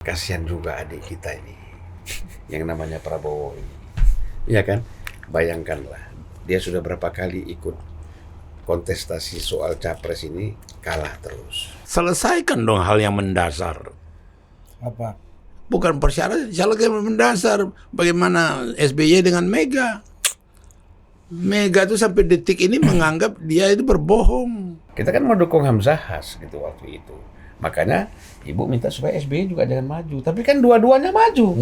Kasihan juga adik kita ini, yang namanya Prabowo ini. Iya kan? Bayangkanlah, dia sudah berapa kali ikut kontestasi soal capres ini, kalah terus. Selesaikan dong hal yang mendasar. Apa? Bukan persyaratan, yang mendasar. Bagaimana SBY dengan Mega? Mega itu sampai detik ini menganggap dia itu berbohong. Kita kan mendukung Hamzahas gitu waktu itu. Makanya ibu minta supaya SBY juga jangan maju. Tapi kan dua-duanya maju.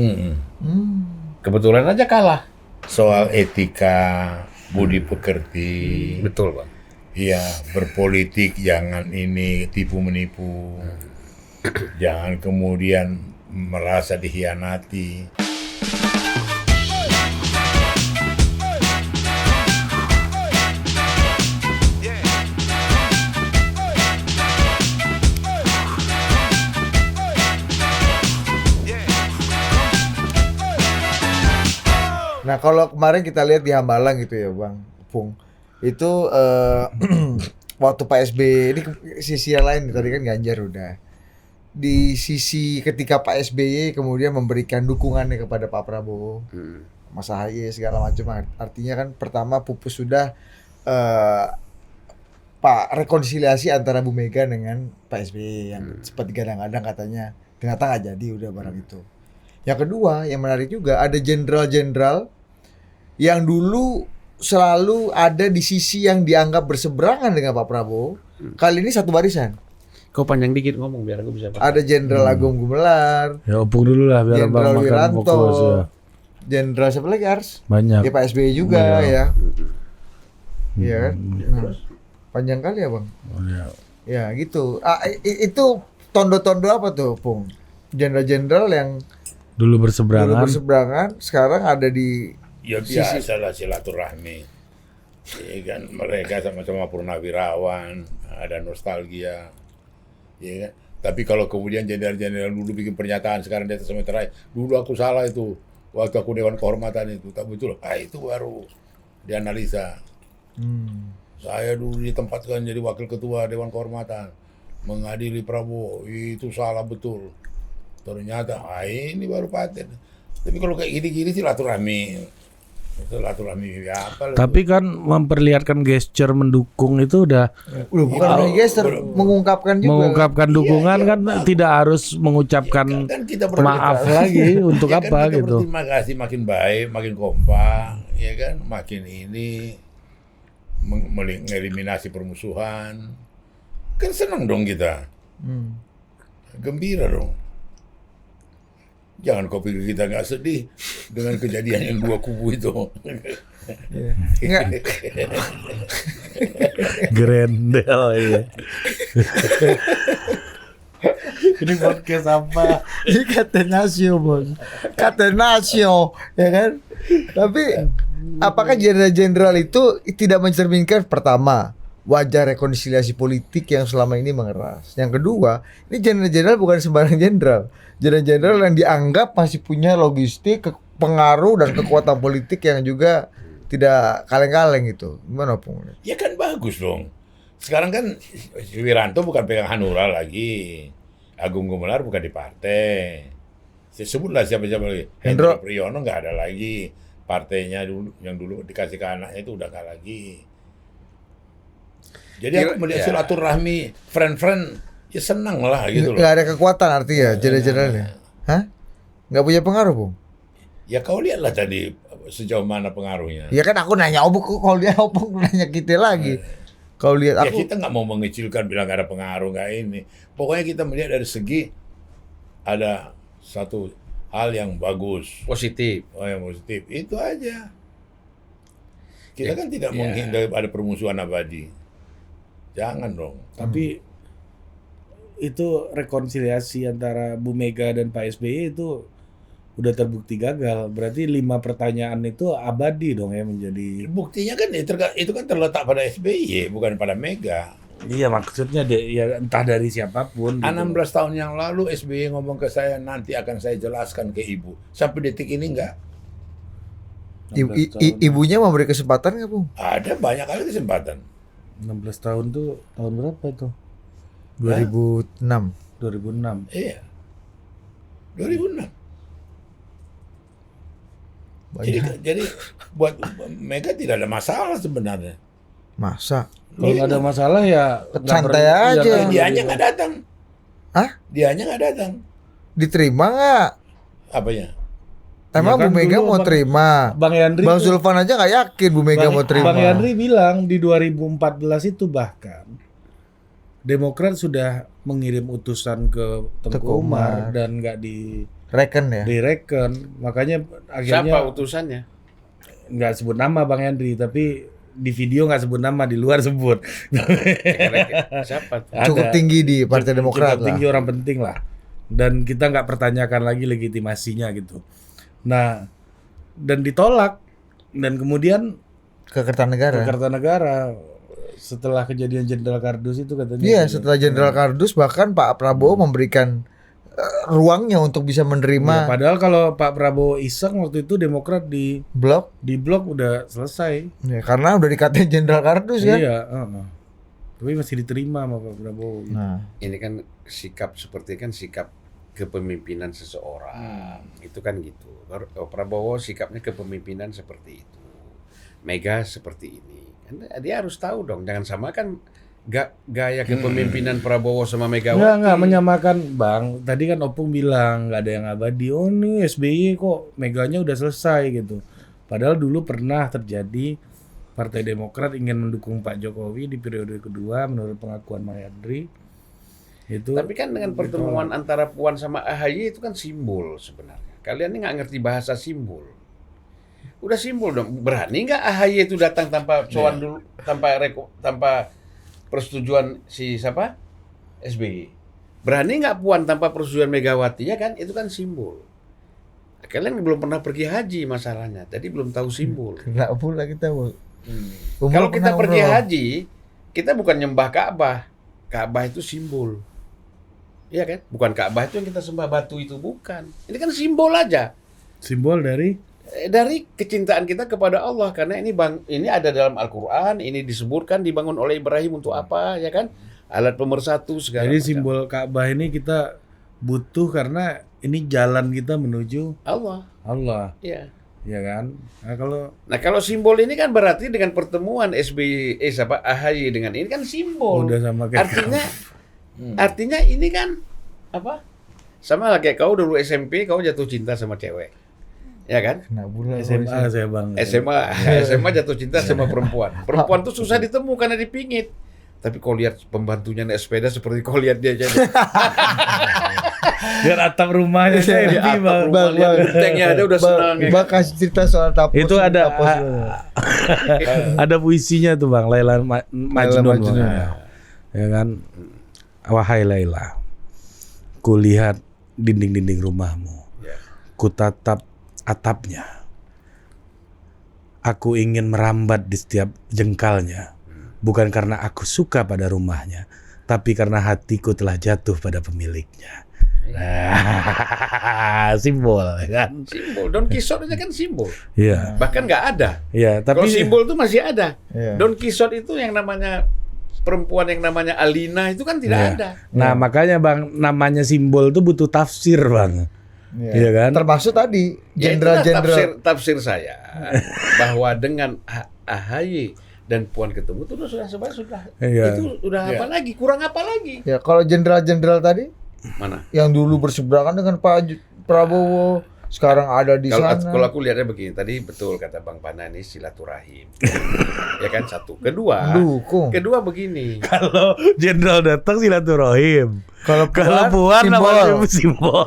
Kebetulan aja kalah. Soal etika, budi pekerti. Betul, Bang. Iya, berpolitik jangan ini tipu menipu. Jangan kemudian merasa dikhianati. Nah kalau kemarin kita lihat di Hambalang gitu ya Bang Pung, itu waktu Pak SBY ini sisi yang lain tadi kan Ganjar udah. Di sisi ketika Pak SBY kemudian memberikan dukungannya kepada Pak Prabowo, Mas Ahaye segala macam, artinya kan pertama pupus sudah Pak rekonsiliasi antara Bu Mega dengan Pak SBY yang sempat digadang-gadang katanya ternyata nggak jadi udah barang itu. Yang kedua yang menarik juga ada jenderal-jenderal yang dulu selalu ada di sisi yang dianggap berseberangan dengan Pak Prabowo, kali ini satu barisan. Kau panjang dikit ngomong biar aku bisa paham. Ada Jenderal Agung Gumelar, Ya opung dulu lah biar Jenderal Bang makan Wiranto, fokus ya. Jenderal siapa lagi Ars? Banyak. Ya Pak SBY juga ya. Iya kan? Nah, Terus? panjang kali ya Bang. Oh, ya. Ya gitu. Itu tondo-tondo apa tuh Pung? Jenderal-jenderal yang Dulu berseberangan. dulu berseberangan sekarang ada di Ya biasalah silaturahmi. Ya kan, mereka sama-sama purnawirawan, ada nostalgia. Ya kan? Tapi kalau kemudian jenderal-jenderal dulu bikin pernyataan sekarang dia sama terakhir, dulu aku salah itu, waktu aku Dewan Kehormatan itu, tak betul. Itu baru dianalisa. Saya dulu ditempatkan jadi wakil ketua Dewan Kehormatan, mengadili Prabowo, itu salah betul. Ternyata, ini baru paten. Tapi kalau kayak gini-gini silaturahmi apa? Tapi kan memperlihatkan gesture mendukung itu udah bukan lagi geser, mengungkapkan juga. mengungkapkan dukungan kan tidak harus mengucapkan kan kita maaf lagi untuk ya kan apa kita gitu. berterima kasih makin baik, makin kompak, ya kan, makin ini mengeliminasi permusuhan. Kan senang dong kita. Gembira dong. Jangan kau pikir kita nggak sedih dengan kejadian yang dua kubu itu. Enggak. Grendel ini. Ini podcast apa? Ini Catenaccio Bos, Catenaccio ya kan. Tapi apakah jenderal-jenderal itu tidak mencerminkan pertama wajah rekonsiliasi politik yang selama ini mengeras. Yang kedua, ini jenderal-jenderal bukan sembarang jenderal. Jenderal-jenderal yang dianggap masih punya logistik, pengaruh dan kekuatan politik yang juga tidak kaleng-kaleng gitu. Gimana Pung? Ya kan bagus dong. Sekarang kan Wiranto bukan pegang Hanura lagi. Agung Gumelar bukan di partai. Sebutlah siapa-siapa lagi. Hendro Priyono nggak ada lagi. Partainya dulu yang dulu dikasih ke anaknya itu udah nggak lagi. Jadi aku melihat silaturahmi friend-friend ya senang lah gitu loh. Nggak ada kekuatan artinya jenderal-jenderalnya. Hah? Nggak punya pengaruh Pung? Ya kau lihatlah tadi sejauh mana pengaruhnya. Ya kan aku nanya Opung, kalau dia Opung nanya kita lagi. Kalau lihat Ya aku kita nggak mau mengecilkan bilang nggak ada pengaruh nggak ini. Pokoknya kita melihat dari segi ada satu hal yang bagus. Positif. Oh yang positif itu aja. Kita kan tidak menghindari ada permusuhan abadi. Jangan dong. Tapi itu rekonsiliasi antara Bu Mega dan Pak SBY itu udah terbukti gagal. Berarti 5 pertanyaan itu abadi dong ya menjadi. Buktinya kan itu kan terletak pada SBY bukan pada Mega. Iya maksudnya ya entah dari siapapun. 16 tahun yang lalu SBY ngomong ke saya nanti akan saya jelaskan ke ibu. Sampai detik ini enggak. ibunya memberi kesempatan nggak Pung? Ada banyak kali kesempatan. 16 tahun tuh tahun berapa itu? 2006. 2006. Iya. 2006. Jadi buat Mega tidak ada masalah sebenarnya. Masa? Kalau nggak ada masalah ya nggak Santai perlu- aja. ya nggak Dia perlu nya nggak datang. Hah? Dianya nggak datang. Diterima nggak? Apanya? Emang Ya kan Bu Mega dulu mau terima? Bang Yandri Bang tuh- Zulfan aja nggak yakin Bu Mega mau terima. Bang Yandri bilang di 2014 itu bahkan Demokrat sudah mengirim utusan ke Tengku Teguh Umar Umar. dan nggak di Reken ya? direken. Makanya Siapa akhirnya utusannya? nggak sebut nama Bang Yandri, tapi di video nggak sebut nama, di luar sebut. Siapa? Cukup Ada. tinggi di Partai Demokrat Cukup lah. tinggi, orang penting lah. Dan kita nggak pertanyakan lagi legitimasinya gitu. Nah, dan ditolak. Dan kemudian Ke Kertanegara. ke Kartanegara setelah kejadian Jenderal Kardus itu katanya. Iya, setelah Jenderal Kardus bahkan Pak Prabowo memberikan ruangnya untuk bisa Ya, menerima padahal kalau Pak Prabowo iseng waktu itu Demokrat di blok. blok udah selesai. Ya, karena udah dikatain Jenderal Kardus kan. Iya, tapi masih diterima sama Pak Prabowo. Gitu. Nah, Ini kan sikap seperti kan sikap kepemimpinan seseorang. Itu kan gitu. Prabowo sikapnya kepemimpinan seperti itu. Mega seperti ini. Kan dia harus tahu dong, jangan samakan gaya kepemimpinan Prabowo sama Megawati. Nggak menyamakan Bang. Tadi kan Opung bilang nggak ada yang abadi. Oh nih SBY kok Meganya udah selesai gitu. Padahal dulu pernah terjadi Partai Demokrat ingin mendukung Pak Jokowi di periode kedua menurut pengakuan Mayadri. Itu. Tapi kan dengan pertemuan antara Puan sama AHY itu kan simbol sebenarnya. Kalian ini nggak ngerti bahasa simbol. Udah simbol dong. Berani nggak AHY itu datang tanpa sowan dulu, tanpa persetujuan si siapa? SBY. Berani nggak Puan tanpa persetujuan Megawati, ya kan? Itu kan simbol. Kalian belum pernah pergi haji masalahnya, jadi belum tahu simbol. kena pula kita. Bu. Umroh Kalau kita pernah pergi umroh. haji, kita bukan nyembah Ka'bah. Ka'bah itu simbol. Iya kan? Bukan Ka'bah itu yang kita sembah, batu itu bukan. Ini kan simbol aja. simbol dari Dari kecintaan kita kepada Allah, karena ini ada dalam Al-Qur'an, ini disebutkan dibangun oleh Ibrahim untuk apa, ya kan? Alat pemersatu segala jadi macam. simbol Ka'bah ini kita butuh karena ini jalan kita menuju Allah. Allah, Ya. ya kan? Nah, Kalau simbol ini kan berarti dengan pertemuan SBY AHY dengan ini kan simbol. udah sama kayak Artinya ini kan apa? Sama lah kayak kau dulu SMP kau jatuh cinta sama cewek. Ya kan? Kena pula. SMA saya Bang. SMA jatuh cinta sama perempuan. Perempuan tuh susah ditemu karena dipingit. Tapi kau lihat pembantunya naik sepeda seperti kau lihat dia jadi. Biar atap rumahnya saya Di happy, atap Bang. rumah lihat gentengnya ada udah senang. Ya. Bang kasih cerita soal tapos. Itu ada tapos. ada puisinya tuh Bang, Laila Majnun. Majnun. Bang. Ya kan? Wahai Laila, kulihat dinding-dinding rumahmu. Kutatap atapnya. Aku ingin merambat di setiap jengkalnya. Bukan karena aku suka pada rumahnya, tapi karena hatiku telah jatuh pada pemiliknya. Nah, simbol kan? Simbol. Don Quixote aja kan simbol. Iya. Bahkan nggak ada. Iya, Kalau tapi simbol itu masih ada. Iya. Don Quixote itu yang namanya perempuan yang namanya Alina itu kan tidak Iya. ada. Nah, makanya Bang, namanya simbol tuh butuh tafsir, Bang. Iya kan? Termasuk tadi Ya, itulah jenderal-jenderal. tafsir saya bahwa dengan AHY dan Puan ketemu itu sudah Iya. itu udah apa lagi, kurang apa lagi? Ya, kalau jenderal-jenderal tadi Mana? yang dulu berseberangan dengan Pak Prabowo, sekarang ada di Kalau sana. aku lihatnya begini, tadi betul kata Bang Pana ini silaturahim. Ya kan satu. Kedua Dukung. begini. Kalau jenderal datang silaturahim. Kalau Kalau Puan simbol. namanya simbol.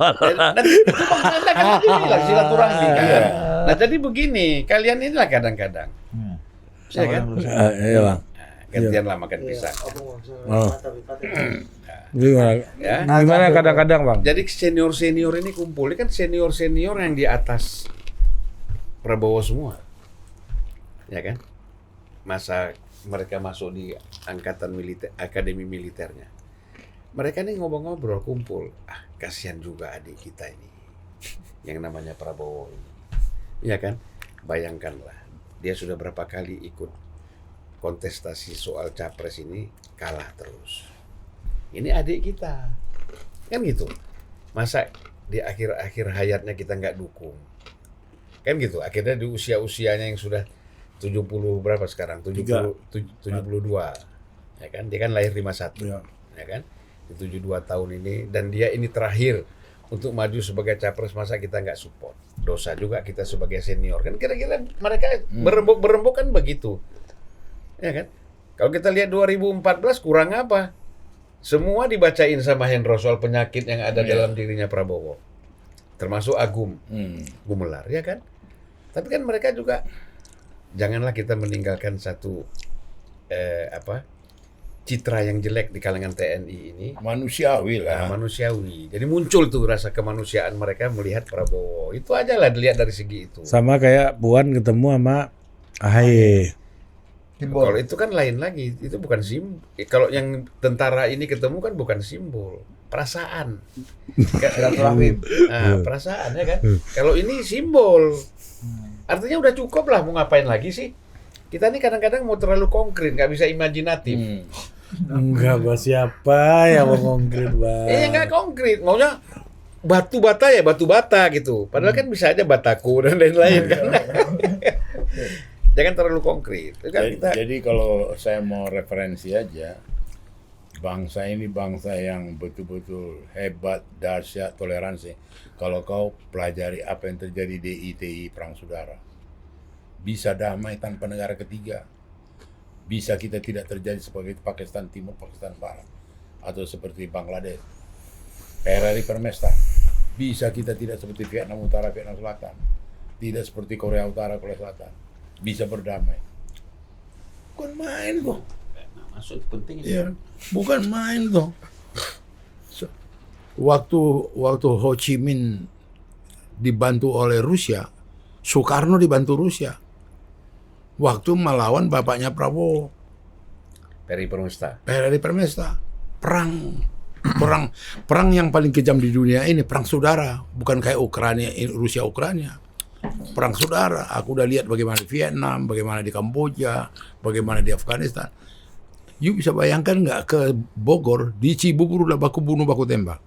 Dan itu Bang Anda kan tadi bilang silaturahmi kan. Nah, jadi begini, kalian inilah kadang-kadang. Ya kan? Iya, Bang. Gantian lah makan pisang. Oh. Gimana? Ya. Gimana kadang-kadang, Bang? Jadi senior-senior ini kumpul, ini kan senior-senior yang di atas Prabowo semua. Ya kan? Masa mereka masuk di angkatan militer, akademi militernya. Mereka ini ngobrol-ngobrol, kumpul. Ah, kasihan juga adik kita ini. Yang namanya Prabowo ini. Iya kan? Bayangkanlah, dia sudah berapa kali ikut kontestasi soal capres ini, kalah terus. Ini adik kita. Kan gitu. Masa di akhir-akhir hayatnya kita nggak dukung. Kan gitu, akhirnya di usia-usianya yang sudah 70 berapa sekarang? 72. Ya kan? Dia kan lahir 51. Ya. Ya kan? Di 72 tahun ini dan dia ini terakhir untuk maju sebagai capres, masa kita nggak support? Dosa juga kita sebagai senior. Kan kira-kira mereka berembuk kan begitu. Ya kan? Kalau kita lihat 2014 kurang apa? Semua dibacain sama Hendro soal penyakit yang ada dalam dirinya Prabowo. Termasuk Agum Gumelar, ya kan? Tapi kan mereka juga, janganlah kita meninggalkan satu citra yang jelek di kalangan TNI ini. Manusiawi lah. Manusiawi. Jadi muncul tuh rasa kemanusiaan mereka melihat Prabowo. Itu aja lah dilihat dari segi itu. Sama kayak Puan ketemu sama AHY. Kalau itu kan lain lagi, itu bukan simbol. Kalau yang tentara ini ketemu kan bukan simbol, perasaan. Perasaan ya kan. Kalau ini simbol, artinya udah cukup lah, mau ngapain lagi sih? Kita ini kadang-kadang mau terlalu konkret, nggak bisa imajinatif. Enggak, Bang, siapa yang mau konkret, Bang? Nggak konkret, maunya batu bata ya batu bata gitu. Padahal kan bisa aja bataku dan lain-lain kan. Jangan terlalu konkret. Jadi kalau saya mau referensi aja, bangsa ini bangsa yang betul-betul hebat, dahsyat, toleransi. Kalau kau pelajari apa yang terjadi di ITI Perang Saudara, bisa damai tanpa negara ketiga. Bisa kita tidak terjadi seperti Pakistan Timur, Pakistan Barat, atau seperti Bangladesh. PRRI Permesta. Bisa kita tidak seperti Vietnam Utara, Vietnam Selatan. Tidak seperti Korea Utara, Korea Selatan. Bisa berdamai. Bukan main kok. Maksud penting Ya, bukan main kok. Waktu Ho Chi Minh dibantu oleh Rusia, Soekarno dibantu Rusia. Waktu melawan bapaknya Prabowo, PRRI Permesta. PRRI Permesta. Perang yang paling kejam di dunia ini, perang saudara, bukan kayak Rusia Ukraina. Perang saudara. Aku udah lihat bagaimana di Vietnam, bagaimana di Kamboja, bagaimana di Afghanistan. You bisa bayangkan nggak ke Bogor, di Cibubur udah baku bunuh, baku tembak.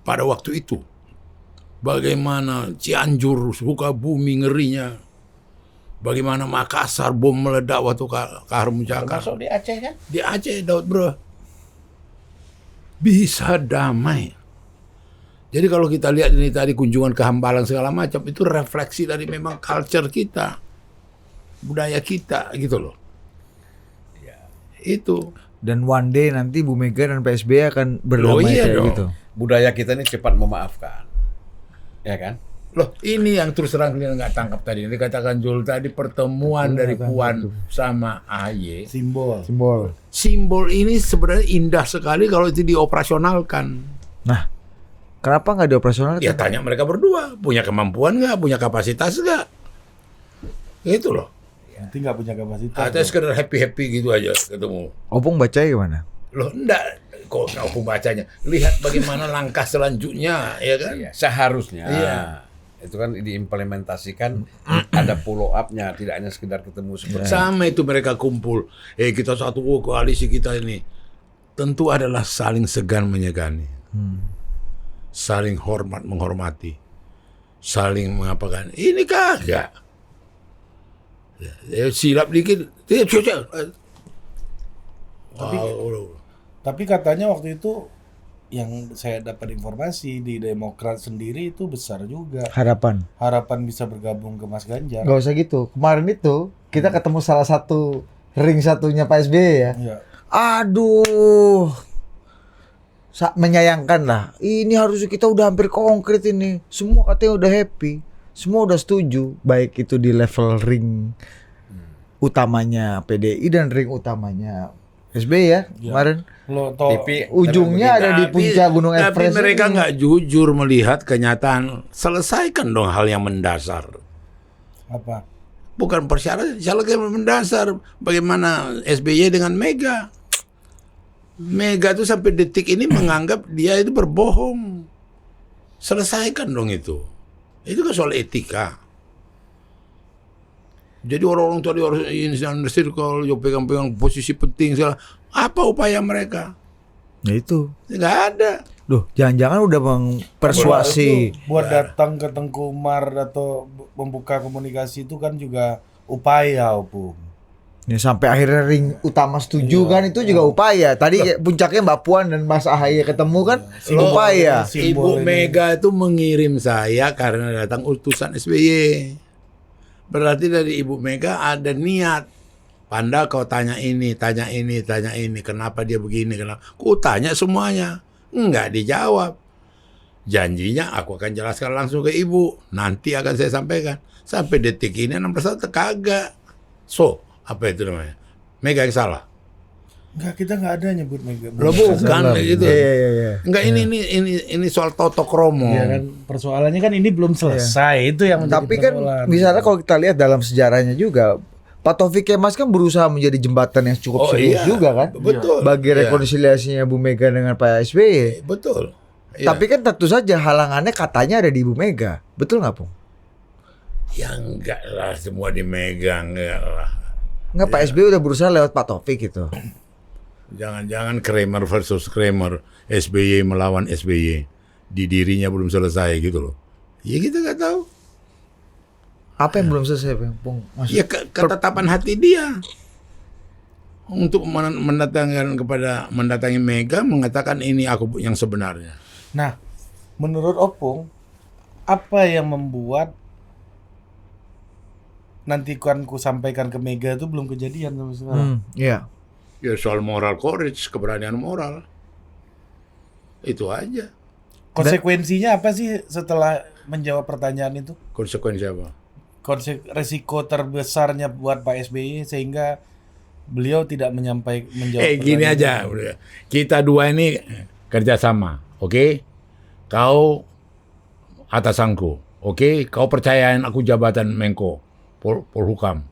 Pada waktu itu. Bagaimana Cianjur, Sukabumi ngerinya. Bagaimana Makassar, bom meledak waktu Kahar Muncakar. Termasuk di Aceh kan? Di Aceh, Daud Bro. Bisa damai. Jadi kalau kita lihat ini tadi kunjungan ke Hambalang segala macam, itu refleksi dari memang culture kita, budaya kita gitu loh. Ya, itu. Dan one day nanti Bu Mega dan Pak SBY akan berdamai kayak dong. gitu. Budaya kita ini cepat memaafkan. Ya kan? Loh, ini yang terus terang kalian nggak tangkap tadi. Dikatakan Jul tadi pertemuan dari Puan sama AHY. Simbol. Simbol ini sebenarnya indah sekali kalau itu dioperasionalkan. Nah, kenapa nggak dioperasionalkan? Ya tanya mereka berdua, punya kemampuan nggak, punya kapasitas nggak? Itu loh. Nanti nggak punya kapasitas. Atau sekedar happy gitu aja ketemu. Opung bacanya gimana? Loh, enggak. Kok nggak aku bacanya? Lihat bagaimana langkah selanjutnya, ya kan? Iya, seharusnya. Iya. Itu kan diimplementasikan, ada follow up-nya, tidak hanya sekedar ketemu seperti Sama itu mereka kumpul. Kita satu koalisi kita ini. Tentu adalah saling segan menyegani. Saling hormat menghormati. Saling mengapakan. Ini kagak. Silap dikit. Tapi katanya waktu itu yang saya dapat informasi di Demokrat sendiri itu besar juga harapan bisa bergabung ke Mas Ganjar. Gak usah gitu. Kemarin itu kita ketemu salah satu ring satunya Pak SBY ya. Iya. Aduh, menyayangkan lah. Ini harusnya kita udah hampir konkret ini. Semua katanya udah happy, semua udah setuju. Baik itu di level ring utamanya PDI dan ring utamanya SBY ya kemarin. Ujungnya ada di puncak Gunung Everest. Tapi mereka nggak jujur melihat kenyataan. Selesaikan dong hal yang mendasar. Apa? Bukan persyaratan, yang mendasar. Bagaimana SBY dengan Mega? Mega itu sampai detik ini menganggap dia itu berbohong. Selesaikan dong itu. Itu kan soal etika. Jadi orang-orang tadi harus inner circle, pegang-pegang posisi penting segala. Apa upaya mereka? Nah itu. Nggak ada. Duh, jangan-jangan udah mempersuasi. Buat datang ke Tengku Umar atau membuka komunikasi itu kan juga upaya, Opung. Ya, sampai akhirnya ring utama setuju kan itu juga upaya. Tadi puncaknya Mbak Puan dan Mas Ahaye ketemu kan upaya. Ibu Mega itu mengirim saya karena datang utusan SBY. Berarti dari Ibu Mega ada niat. Panda kau tanya ini, tanya ini, tanya ini. Kenapa dia begini? Kenapa? Ku tanya semuanya. Enggak dijawab. Janjinya aku akan jelaskan langsung ke Ibu. Nanti akan saya sampaikan. Sampai detik ini 16 tahun kagak. So, apa itu namanya? Mega yang salah. Enggak, kita enggak ada nyebut Mega. Loh, bukan gitu. Iya. Enggak, ini soal Toto Kromo. Ya kan persoalannya kan ini belum selesai. Itu yang menjadi Tapi kan persoalan. misalnya kalau kita lihat dalam sejarahnya juga Pak Taufik Kemas kan berusaha menjadi jembatan yang cukup serius juga kan. Betul. Bagi Iya. rekonsiliasinya Bu Mega dengan Pak SBY. Betul. Iya. Tapi kan tentu saja halangannya katanya ada di Ibu Mega. Betul nggak, Pung? Ya enggak lah, semua dimegang, enggak lah. Nggak, Pak SBY udah berusaha lewat Pak Taufik gitu. Jangan-jangan Kramer versus Kramer, SBY melawan SBY. Di dirinya belum selesai gitu loh. Ya kita nggak tahu. Apa yang belum selesai, Pung? Ya ketetapan hati dia. Untuk mendatangi Mega mengatakan ini aku yang sebenarnya. Nah, menurut Opung, apa yang membuat nanti kan ku sampaikan ke Mega itu belum kejadian sampai sekarang? Iya. Ya soal moral courage, keberanian moral. Itu aja. Konsekuensinya apa sih setelah menjawab pertanyaan itu? Konsekuensi apa? Resiko terbesarnya buat Pak SBY sehingga beliau tidak menjawab Gini pertanyaan aja, itu. udah. Kita dua ini kerjasama, oke? Kau atasanku, oke? Kau percayain aku jabatan Menko Polhukam,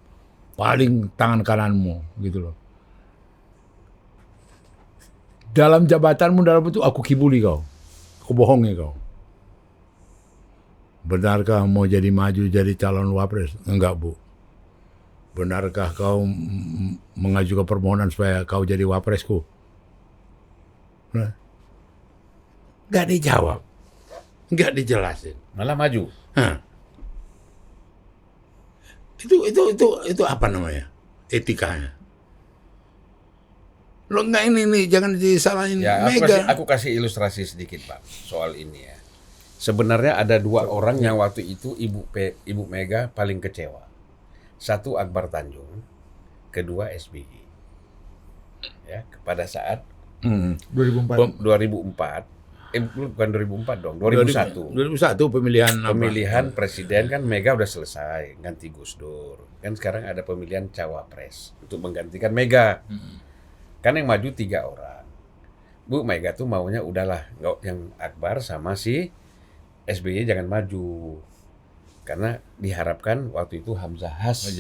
paling tangan kananmu, gitu loh. Dalam jabatanmu dalam itu aku kibuli kau, aku bohongi kau. Benarkah mau jadi maju jadi calon wapres? Enggak, Bu. Benarkah kau mengajukan permohonan supaya kau jadi wapresku? Nah, nggak dijawab, nggak dijelasin. Malah maju. Hah. Itu apa namanya? Etikanya. Lo nggak ini jangan disalahin Ya, Mega. aku kasih ilustrasi sedikit, Pak, soal ini ya. Sebenarnya ada dua orang yang waktu itu Ibu Mega paling kecewa. Satu Akbar Tanjung, kedua SBY. Ya, pada saat 2004, bukan 2004 dong, 2001. 2001 pemilihan Pemilihan presiden kan Mega udah selesai, ganti Gus Dur. Kan sekarang ada pemilihan cawapres untuk menggantikan Mega. Kan yang maju 3 orang. Bu Mega tuh maunya udahlah, nggak yang Akbar sama si SBY jangan maju. Karena diharapkan waktu itu Hamzahas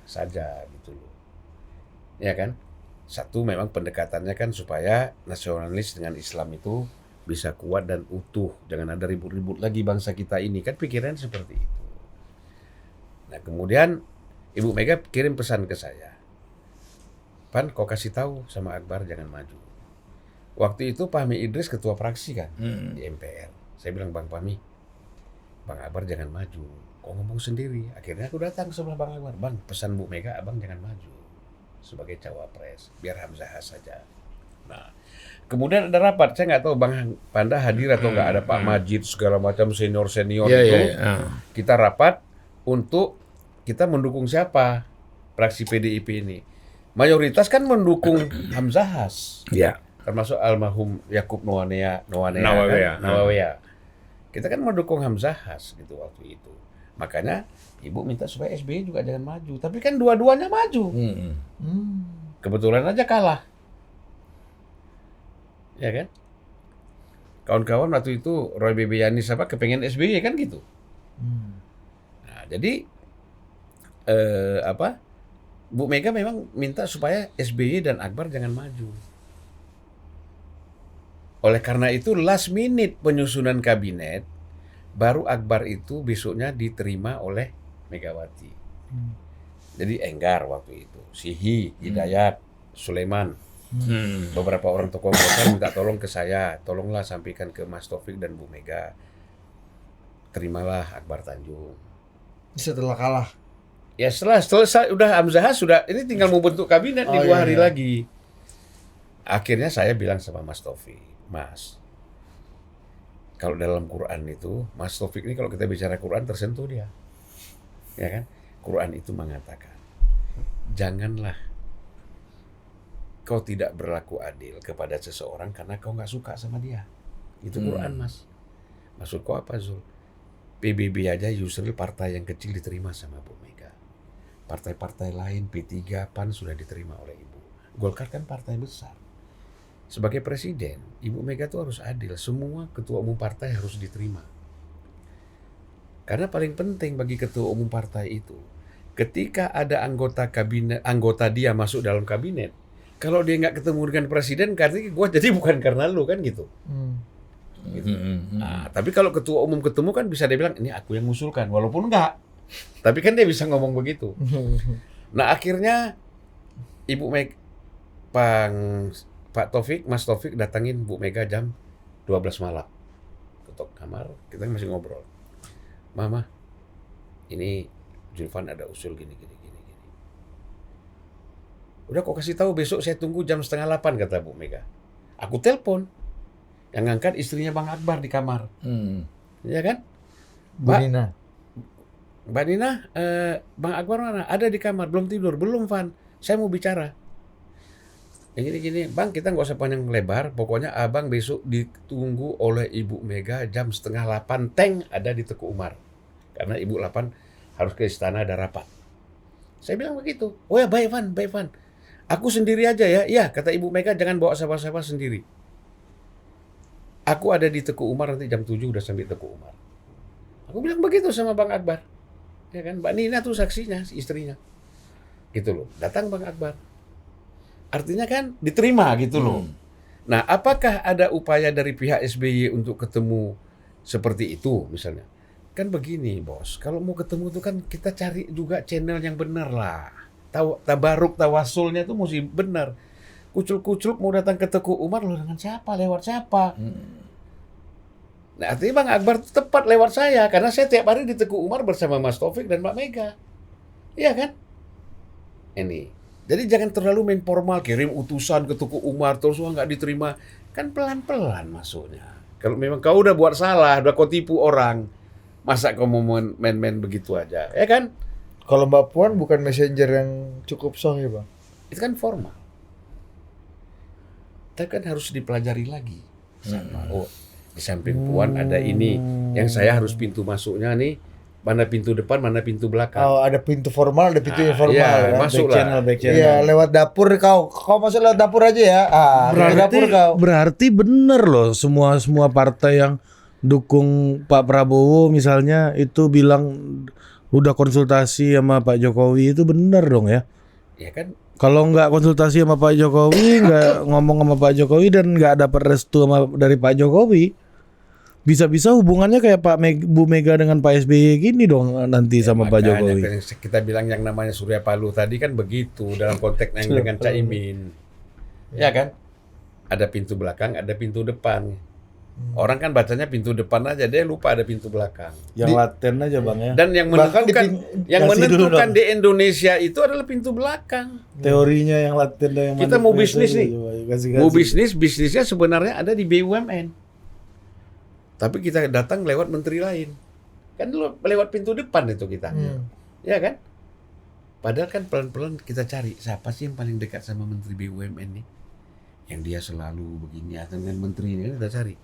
saja gitu loh. Ya kan? Satu memang pendekatannya kan supaya nasionalis dengan Islam itu bisa kuat dan utuh. Jangan ada ribut-ribut lagi bangsa kita ini. Kan pikiran seperti itu. Nah kemudian Ibu Mega kirim pesan ke saya. Pan, kau kasih tahu sama Akbar jangan maju. Waktu itu Fahmi Idris ketua fraksi kan di MPR. Saya bilang, Bang Fahmi, Bang Akbar jangan maju. Kau ngomong sendiri. Akhirnya aku datang ke sebelah Bang Akbar. Bang, pesan Bu Mega, Abang jangan maju sebagai cawapres. Biar Hamzahas saja. Nah, kemudian ada rapat. Saya nggak tahu Bang Panda hadir atau nggak, ada Pak Majid segala macam senior-senior itu. Kita rapat untuk kita mendukung siapa fraksi PDIP ini. Mayoritas kan mendukung Hamzahas. Ya. Termasuk almarhum Yakub Nawawea. Kita kan mendukung Hamzahas gitu waktu itu. Makanya Ibu minta supaya SBY juga jangan maju. Tapi kan dua-duanya maju. Kebetulan aja kalah. Ya kan? Kawan-kawan waktu itu Roy Bebeyani siapa kepengen SBY kan gitu. Nah, jadi Bu Mega memang minta supaya SBY dan Akbar jangan maju. Oleh karena itu last minute penyusunan kabinet baru Akbar itu besoknya diterima oleh Megawati. Jadi Enggar waktu itu, Sihi, Hidayat, Sulaiman. Beberapa orang tokoh Golkar minta tolong ke saya, tolonglah sampaikan ke Mas Taufik dan Bu Mega. Terimalah Akbar Tanjung. Setelah kalah. Ya setelah selesai udah Hamzahas sudah ini tinggal mau bentuk kabinet di 2 hari lagi. Akhirnya saya bilang sama Mas Taufik, Mas, kalau dalam Quran itu Mas Taufik ini kalau kita bicara Quran tersentuh dia, ya kan? Quran itu mengatakan, janganlah kau tidak berlaku adil kepada seseorang karena kau nggak suka sama dia. Itu Quran, Mas. Maksud kau apa, Zul? PBB aja Yusril partai yang kecil diterima sama Bu Mega. Partai-partai lain P3, PAN sudah diterima oleh Ibu. Golkar kan partai besar. Sebagai presiden, Ibu Mega tuh harus adil. Semua ketua umum partai harus diterima. Karena paling penting bagi ketua umum partai itu, ketika ada anggota kabinet, anggota dia masuk dalam kabinet, kalau dia nggak ketemu dengan presiden, artinya gue jadi bukan karena lu kan gitu. Gitu. Nah, tapi kalau ketua umum ketemu kan bisa dia bilang ini aku yang ngusulkan, walaupun enggak. Tapi kan dia bisa ngomong begitu. Nah akhirnya Ibu Mega, Pak Taufik, Mas Taufik datangin Bu Mega jam 12 malam. Ketok kamar, kita masih ngobrol. Mama, ini Julfan ada usul gini. Udah kok kasih tahu besok saya tunggu jam 7:30 kata Bu Mega. Aku telepon. Yang ngangkat istrinya Bang Akbar di kamar. Ya kan? Mbak Nina, Bang Akbar mana? Ada di kamar, belum tidur. Belum, Van. Saya mau bicara. Yang gini, Bang, kita nggak usah panjang lebar. Pokoknya abang besok ditunggu oleh Ibu Mega jam 7:30 tank ada di Teguh Umar. Karena Ibu 8 harus ke istana ada rapat. Saya bilang begitu. Oh ya, baik Van. Aku sendiri aja ya. Iya, kata Ibu Mega jangan bawa siapa-siapa sendiri. Aku ada di Teguh Umar nanti jam 7 udah sampai Teguh Umar. Aku bilang begitu sama Bang Akbar. Ya kan, Mbak Nina tuh saksinya, istrinya. Gitu loh. Datang Bang Akbar. Artinya kan diterima gitu loh. Nah, apakah ada upaya dari pihak SBY untuk ketemu seperti itu misalnya? Kan begini, Bos. Kalau mau ketemu tuh kan kita cari juga channel yang benar lah. Tabaruk, tawasulnya tuh mesti benar. Kucul-kucul mau datang ke Teguh Umar loh dengan siapa? Lewat siapa? Nah, artinya Bang Akbar tuh tepat lewat saya karena saya tiap hari di Teguh Umar bersama Mas Taufik dan Mbak Mega. Iya kan? Ini. Jadi jangan terlalu main formal, kirim utusan ke Teguh Umar terus nggak diterima. Kan pelan-pelan masuknya. Kalau memang kau udah buat salah, udah kau tipu orang, masa kau mau main-main begitu aja, ya kan? Kalau Mbak Puan bukan messenger yang cukup sah ya, Bang? Itu kan formal. Tapi kan harus dipelajari lagi. Sama, di samping Puan ada ini, yang saya harus pintu masuknya nih. Mana pintu depan, mana pintu belakang. Oh, ada pintu formal, ada pintu informal. Iya, kan? masuklah. Back channel. Iya, lewat dapur kau masuk lewat dapur aja ya. Lewat dapur kau. Berarti bener loh semua partai yang dukung Pak Prabowo misalnya itu bilang udah konsultasi sama Pak Jokowi itu bener dong ya? Ya kan? Kalau nggak konsultasi sama Pak Jokowi, nggak ngomong sama Pak Jokowi dan nggak dapat restu dari Pak Jokowi, bisa-bisa hubungannya kayak Bu Mega dengan Pak SBY gini dong nanti sama Pak Jokowi. Kita bilang yang namanya Surya Paloh tadi kan begitu dalam konteks yang dengan Caimin. Ya kan? Ada pintu belakang, ada pintu depan. Orang kan bacanya pintu depan aja, dia lupa ada pintu belakang. Yang laten aja Bang ya. Dan yang menentukan di Indonesia itu adalah pintu belakang. Teorinya yang laten dan yang Kita mau bisnis nih. Kasih. Mau bisnisnya sebenarnya ada di BUMN. Tapi kita datang lewat menteri lain. Kan lewat pintu depan itu kita. Ya kan? Padahal kan pelan-pelan kita cari siapa sih yang paling dekat sama menteri BUMN nih. Yang dia selalu begini atau dengan menteri ini kita cari.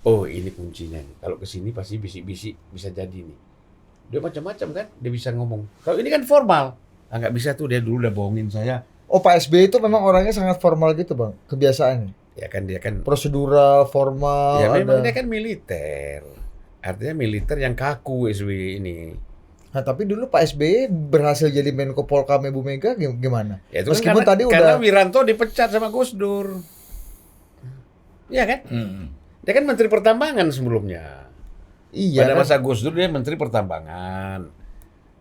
Oh, ini kuncinya nih. Kalau kesini pasti bisik-bisik bisa jadi nih. Dia macam-macam kan, dia bisa ngomong. Kalau ini kan formal. Nggak bisa tuh, dia dulu udah bohongin saya. Oh, Pak SBY itu memang orangnya sangat formal gitu, Bang. Kebiasaannya. Ya kan dia kan Prosedural, formal. ya memang ada. dia kan militer. Artinya militer yang kaku SBY ini. Nah, tapi dulu Pak SBY berhasil jadi Menko Polkam Bu Mega gimana? Ya, itu Meskipun kan tadi karena udah Wiranto dipecat sama Gus Dur. Iya kan? Dia kan Menteri Pertambangan sebelumnya. iya Pada kan? masa Gus Dur dia Menteri Pertambangan.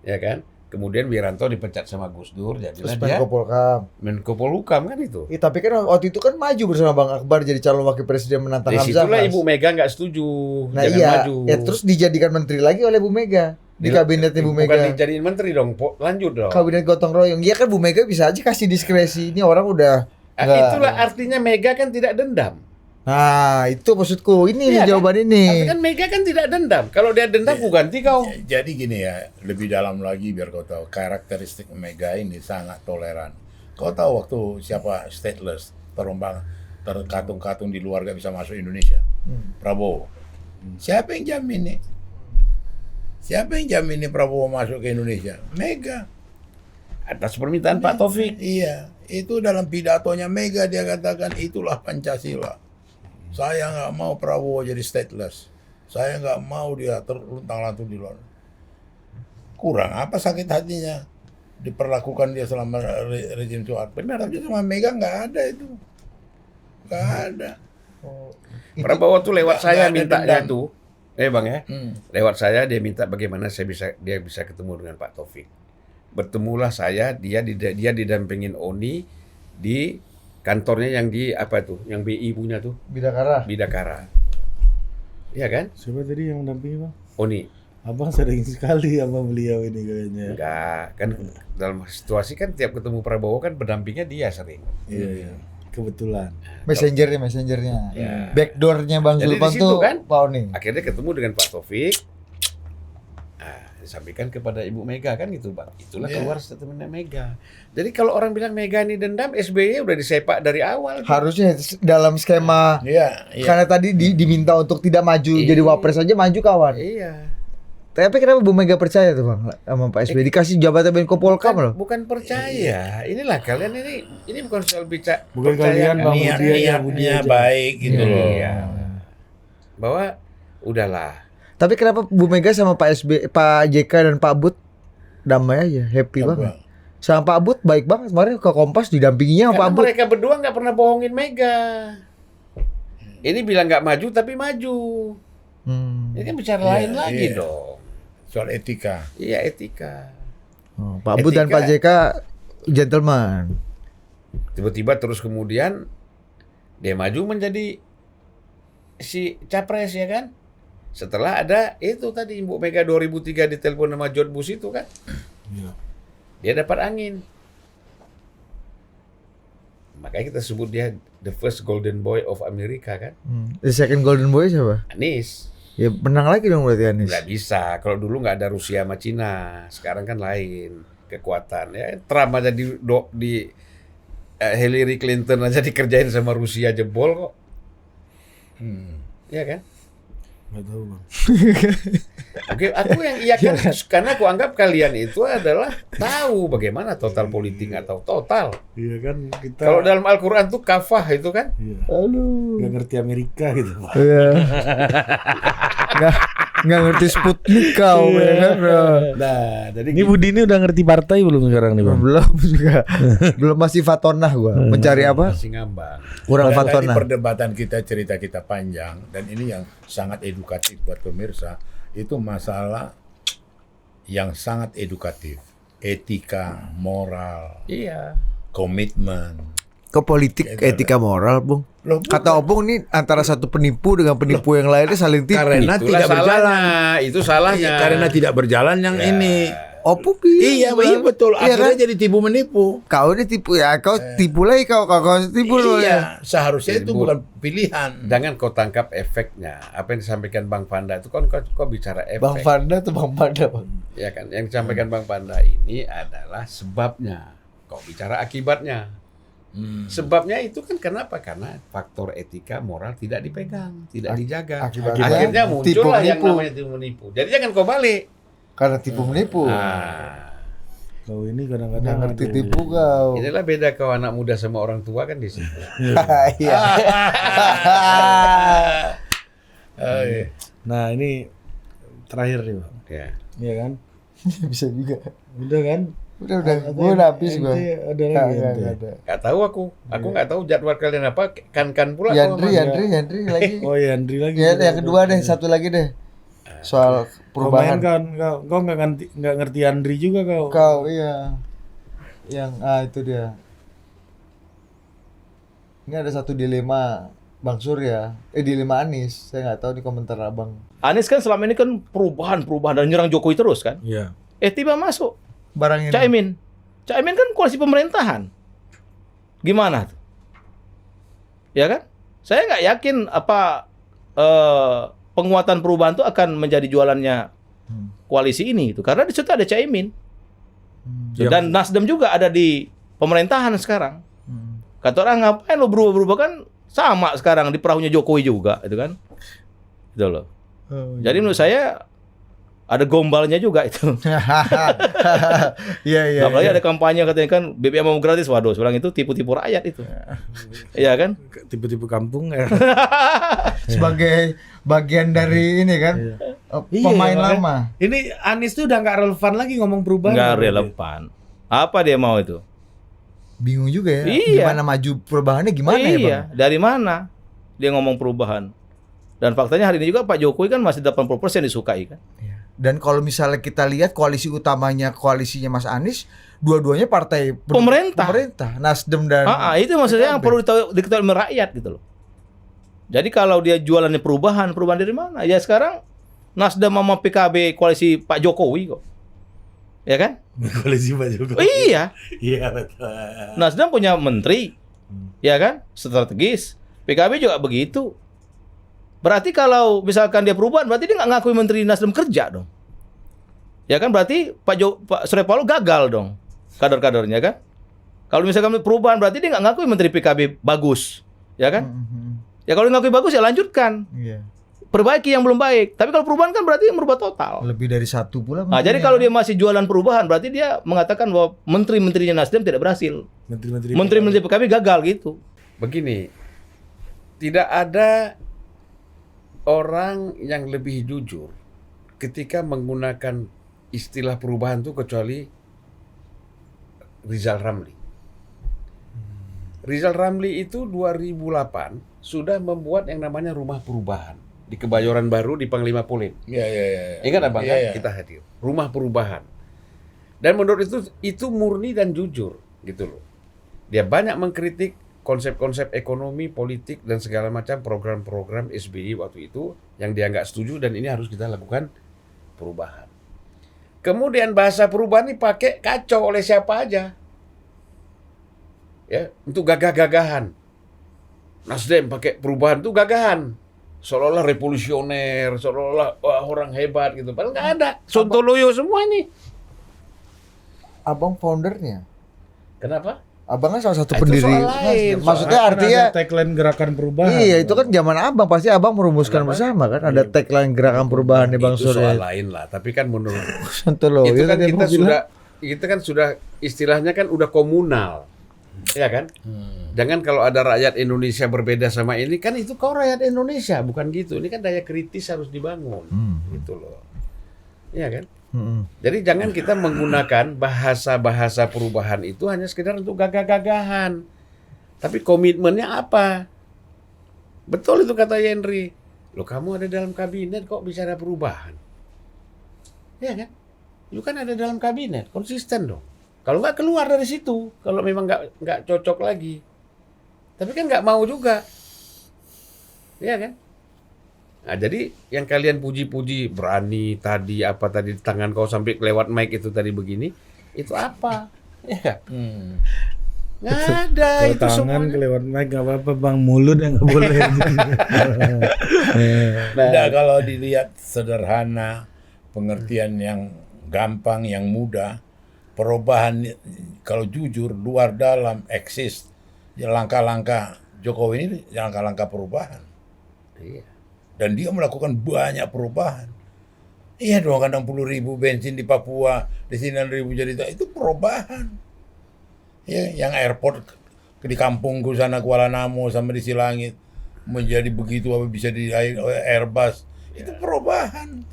Ya kan? Kemudian Wiranto dipecat sama Gus Dur, jadilah Terus dia Menko Polkam. Menko Polhukam kan itu. Tapi kan waktu itu kan maju bersama Bang Akbar jadi calon wakil presiden menantang Di Hamzah. situlah Ibu Mega nggak setuju, Nah jangan iya, maju. ya terus dijadikan menteri lagi oleh Bu Mega di kabinetnya Bu Bukan Mega. dijadiin menteri dong, lanjut dong. Kabinet gotong royong. Iya kan Bu Mega bisa aja kasih diskresi. Ini orang udah nggak- Itulah artinya Mega kan tidak dendam. Nah, itu maksudku. Ini nih Iya kan? jawaban ini. Tapi kan Mega kan tidak dendam. Kalau dia dendam, aku ganti kau. Jadi gini ya, lebih dalam lagi biar kau tahu karakteristik Mega ini sangat toleran. Kau tahu waktu siapa stateless terkatung-katung di luar gak bisa masuk Indonesia? Prabowo. Siapa yang jamin nih? Siapa yang jamin nih Prabowo masuk ke Indonesia? Mega. Atas permintaan Pak Taufik. Iya, itu dalam pidatonya Mega dia katakan itulah Pancasila. Saya nggak mau Prabowo jadi stateless. Saya nggak mau dia terluntang-lantung di luar. Kurang apa sakit hatinya? Diperlakukan dia selama rezim Soeharto. Benar, tapi sama Mega nggak ada itu. Nggak ada. Prabowo tuh lewat Nggak saya ada mintanya dendam. tuh. Bang ya. Hmm. Lewat saya dia minta bagaimana dia bisa ketemu dengan Pak Taufik. Bertemulah saya, dia didampingin Oni di kantornya yang di apa tuh, yang BI punya tuh, Bidakara. Bidakara. Iya kan? Siapa tadi yang mendampingi Bang? Oni. Abang sering sekali sama beliau ini kayaknya. Enggak, kan dalam situasi kan tiap ketemu Prabowo kan berdampingnya dia sering. Iya, iya. Kebetulan. Messengernya. Ya. Backdoornya Bang Jadi Zulfan di situ tuh kan, Pak Oni. Akhirnya ketemu dengan Pak Taufik. Disampaikan kepada Ibu Mega kan gitu, Pak. Itulah keluar statementnya Mega. Jadi kalau orang bilang Mega ini dendam, SBY udah disepak dari awal. Harusnya dalam skema Iya, iya. karena tadi diminta untuk tidak maju jadi wapres aja maju kawan. Iya. Tapi kenapa Bu Mega percaya tuh Bang sama Pak SBY dikasih jabatan Menko Polkam loh? Bukan percaya. Inilah kalian ini bukan soal bicara. Bukan kalian, Bang. Niatnya baik gitu loh. Iya. Bahwa udahlah. Tapi kenapa Bu Mega sama Pak SBY, Pak JK dan Pak Bud damai aja, happy Apa? banget. Sama Pak Bud baik banget kemarin ke Kompas didampinginya sama Pak Karena Bud. mereka berdua nggak pernah bohongin Mega. Ini bilang nggak maju tapi maju. Ini kan bicara lain lagi iya. dong. Soal etika. Iya, etika. Oh, Pak Bud dan Etika. Pak JK gentleman. Tiba-tiba terus kemudian dia maju menjadi si capres ya kan? Setelah ada itu tadi Ibu Mega 2003 ditelepon sama George Bush itu kan? Dia dapat angin. Makanya kita sebut dia the first golden boy of America kan? The second golden boy siapa? Anies. Ya menang lagi dong berarti Anies. Nggak bisa. Kalau dulu nggak ada Rusia sama Cina. Sekarang kan lain kekuatan. Ya, Trump aja di Hillary Clinton aja dikerjain sama Rusia jebol kok. Iya kan? Nggak tahu Bang. Oke, aku yang iya kan karena aku anggap kalian itu adalah tahu bagaimana total politik atau total. Iya kan kita. Kalau dalam Al-Qur'an tuh kafah itu kan. Iya. Aduh. Nggak ngerti Amerika gitu Pak. Iya. nggak ngerti Sputnik kau ya kan. Nah, jadi Ini Budi ini udah ngerti partai belum sekarang nih Bang? Belum juga. Belum masih fatonah gua. Mencari apa? masih ngambang. Kurang Dan tadi fatonah. perdebatan cerita kita panjang dan ini yang sangat edukatif buat pemirsa. Itu masalah yang sangat edukatif. Etika, moral, Iya. komitmen. Ke politik etika moral, Bung. Loh, Kata Opung nih antara satu penipu dengan penipu yang lainnya saling tipu. Karena Itulah tidak berjalan. salahnya, itu salahnya. Karena tidak berjalan yang ini. Opung Iya, betul. Iya Akhirnya kan? jadi tipu menipu. Kau ini tipu ya, kau tipu lagi kau tipu lo ya. Iya, seharusnya itu Bu. bukan pilihan. Jangan kau tangkap efeknya. Apa yang disampaikan Bang Panda itu kan kau bicara efek. Bang Panda tuh Bang Panda, Bang. Ya kan, yang disampaikan Bang Panda ini adalah sebabnya. Kau bicara akibatnya. Sebabnya itu kan kenapa? Karena faktor etika moral tidak dipegang, tidak dijaga. akibatnya Akhirnya muncullah yang tipu-menipu. namanya tipu menipu. Jadi jangan kau balik. Karena tipu menipu. Nah, Kau ini Nggak kadang-kadang ngerti aduh. tipu kau. inilah beda kau anak muda sama orang tua kan di situ. Iya. Nah ini terakhir nih Bang. Ya. Iya kan? Bisa juga. Udah kan? Udah, gue udah habis gue. Ada lagi ente? ada. Gak tahu aku nggak tahu jadwal kalian apa. Kan pula. Yandri lagi. Oh ya Andri lagi. Ya, yang kedua deh, satu lagi deh. soal perubahan. Komen kan kau nggak ngerti Andri juga kau. Kau iya. Yang itu dia. Ini ada satu dilema Bang Surya, dilema Anies. Saya nggak tahu di komentar Abang. Anies kan selama ini kan perubahan dan nyerang Jokowi terus kan. Iya. Tiba masuk Barang ini. Caimin kan koalisi pemerintahan. Gimana tuh? Ya kan? Saya nggak yakin apa penguatan perubahan itu akan menjadi jualannya koalisi ini itu karena di situ ada Caimin. Dan Nasdem juga ada di pemerintahan sekarang. Kata orang ngapain lo berubah-berubah kan sama sekarang di perahunya Jokowi juga itu kan. Gitu loh. Jadi menurut saya ada gombalnya juga itu. Iya. Apalagi ada kampanye katanya kan BBM mau gratis. Waduh, sekarang itu tipu-tipu rakyat itu. Iya kan? Tipe-tipe kampung ya. Sebagai bagian dari ini kan pemain Iya, lama. Ini Anies tuh udah nggak relevan lagi ngomong perubahan. Nggak relevan. Apa dia mau itu? Bingung juga ya. Iya. Gimana maju perubahannya gimana ya, Bang? Iya, dari mana dia ngomong perubahan? Dan faktanya hari ini juga Pak Jokowi kan masih 80% disukai kan. Dan kalau misalnya kita lihat koalisinya Mas Anies, dua-duanya partai pemerintah, Nasdem dan Itu maksudnya yang perlu diketahui oleh rakyat gitu loh. Jadi kalau dia jualannya perubahan dari mana? Ya sekarang Nasdem sama PKB koalisi Pak Jokowi kok. Ya kan? Koalisi Pak Jokowi. Iya. Iya betul. Nasdem punya menteri. Ya kan? Strategis. PKB juga begitu. Berarti kalau misalkan dia perubahan, berarti dia nggak ngakui menteri Nasdem kerja dong. Ya kan berarti Pak Surya Paloh gagal dong kader-kadernya kan. Kalau misalkan perubahan berarti dia nggak ngakui menteri PKB bagus, ya kan? Ya kalau ngakui bagus ya lanjutkan. Iya. Perbaiki yang belum baik. Tapi kalau perubahan kan berarti merubah total. Lebih dari satu pula. Nah, jadi kalau dia masih jualan perubahan berarti dia mengatakan bahwa menteri-menterinya Nasdem tidak berhasil. Menteri-menteri PKB gagal gitu. Begini, tidak ada orang yang lebih jujur ketika menggunakan istilah perubahan itu kecuali Rizal Ramli. Rizal Ramli itu 2008 sudah membuat yang namanya Rumah Perubahan di Kebayoran Baru di Panglima Polim. Iya. Ingat Abang kan? Iya. Kita hadir. Rumah Perubahan. Dan menurut itu murni dan jujur gitu loh. Dia banyak mengkritik konsep-konsep ekonomi, politik, dan segala macam program-program SBY waktu itu yang dia nggak setuju dan ini harus kita lakukan perubahan. Kemudian bahasa perubahan ini pakai kacau oleh siapa aja. Ya, untuk gagah-gagahan. Nasdem pakai perubahan itu gagahan. Seolah-olah revolusioner, seolah-olah orang hebat gitu. Padahal nggak ada. Sontoloyo semua ini. Abang foundernya. Kenapa? Abang kan salah satu Itu pendiri. soal lain. Maksudnya Kan artinya ada tagline gerakan perubahan. iya, itu kan zaman Abang pasti Abang merumuskan bersama kan ada tagline gerakan perubahan nih Bang Itu soal Surya. lain lah. Tapi kan menurut Sontoloyo itu kan tadi kita Abang bilang. kita kan sudah istilahnya kan udah komunal. Ya kan? Jangan kalau ada rakyat Indonesia berbeda sama ini kan itu kau rakyat Indonesia, bukan gitu. Ini kan daya kritis harus dibangun. Gitu loh. Iya kan? Jadi jangan kita menggunakan bahasa-bahasa perubahan itu hanya sekedar untuk gagah-gagahan. Tapi komitmennya apa? Betul itu kata Henry. Loh kamu ada dalam kabinet kok bicara perubahan? Iya kan? Lu kan ada dalam kabinet, konsisten dong. Kalau nggak keluar dari situ, kalau memang nggak cocok lagi. Tapi kan nggak mau juga. Iya kan? Nah, jadi yang kalian puji-puji berani tadi apa tadi di tangan kau sampai lewat mic itu tadi begini, itu apa? Ya. Nggak ada Kalau itu tangan semuanya. kelewat mic nggak apa-apa Bang, mulut yang nggak boleh. Nah, kalau dilihat sederhana, pengertian yang gampang, yang mudah, perubahan kalau jujur luar dalam eksis, ya langkah-langkah Jokowi ini langkah-langkah perubahan. Iya. Dan dia melakukan banyak perubahan. Iya dong, 60.000 bensin di Papua, di sini 9.000 jadi itu perubahan. Ya, yang airport di kampungku sana Kuala Namo sama di Silangit menjadi begitu apa bisa di Airbus, itu perubahan.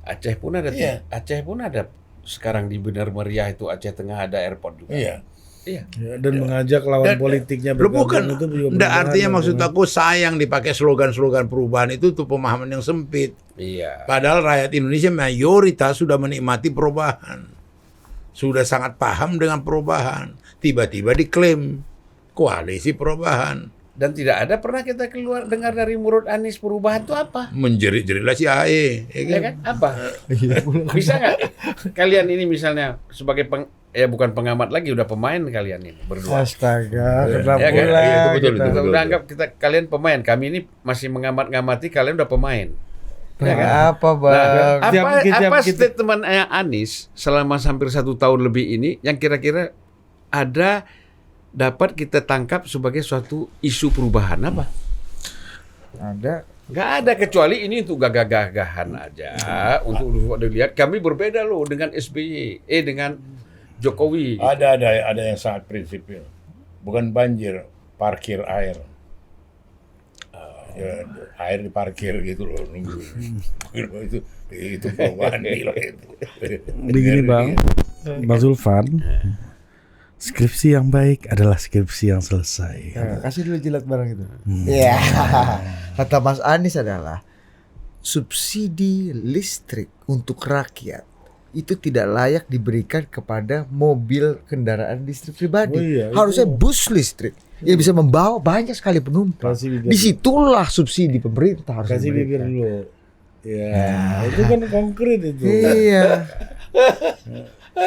Aceh pun ada Iya. Aceh pun ada sekarang di Benar Meriah itu Aceh Tengah ada airport juga. Iya. Iya. Ya, dan mengajak lawan politiknya Lu bukan, itu juga enggak, berbahaya, artinya maksud Bang. aku sayang dipakai slogan-slogan perubahan itu tuh pemahaman yang sempit. Iya. Padahal rakyat Indonesia mayoritas sudah menikmati perubahan. Sudah sangat paham dengan perubahan. Tiba-tiba diklaim koalisi perubahan. Dan tidak ada pernah kita keluar dengar dari mulut Anies perubahan itu apa? Menjerit-jeritlah si AE. Ya kan? Apa? Bisa nggak kalian ini misalnya sebagai bukan pengamat lagi, udah pemain kalian ini berdua. Astaga, kenapa Ya kan? pula Iya, itu betul, kita? itu Kita betul. udah anggap kalian pemain, kami ini masih mengamat-ngamati, kalian udah pemain. Ya kan? Apa bang? Nah, Tiap apa kita- statement Anies selama hampir 1 tahun lebih ini yang kira-kira ada dapat kita tangkap sebagai suatu isu perubahan apa? Ada. Nggak ada, kecuali ini untuk gagah-gagahan aja, untuk dilihat kami berbeda loh dengan SBY, dengan Jokowi. Ada yang sangat prinsipil. Bukan banjir, parkir air. Ya, air diparkir gitu loh, nunggu. itu perubahan gila itu. Begini Bang, Bang Zulfan, skripsi yang baik adalah skripsi yang selesai. Nah, kasih dulu jilat barang itu. Iya. Kata Mas Anies adalah subsidi listrik untuk rakyat itu tidak layak diberikan kepada mobil kendaraan listrik pribadi. Oh iya, itu. Harusnya bus listrik yang bisa membawa banyak sekali penumpang. Kasih bibir. Disitulah subsidi pemerintah harus Kasih bibir diberikan. dulu. Ya, itu kan konkret itu. Iya.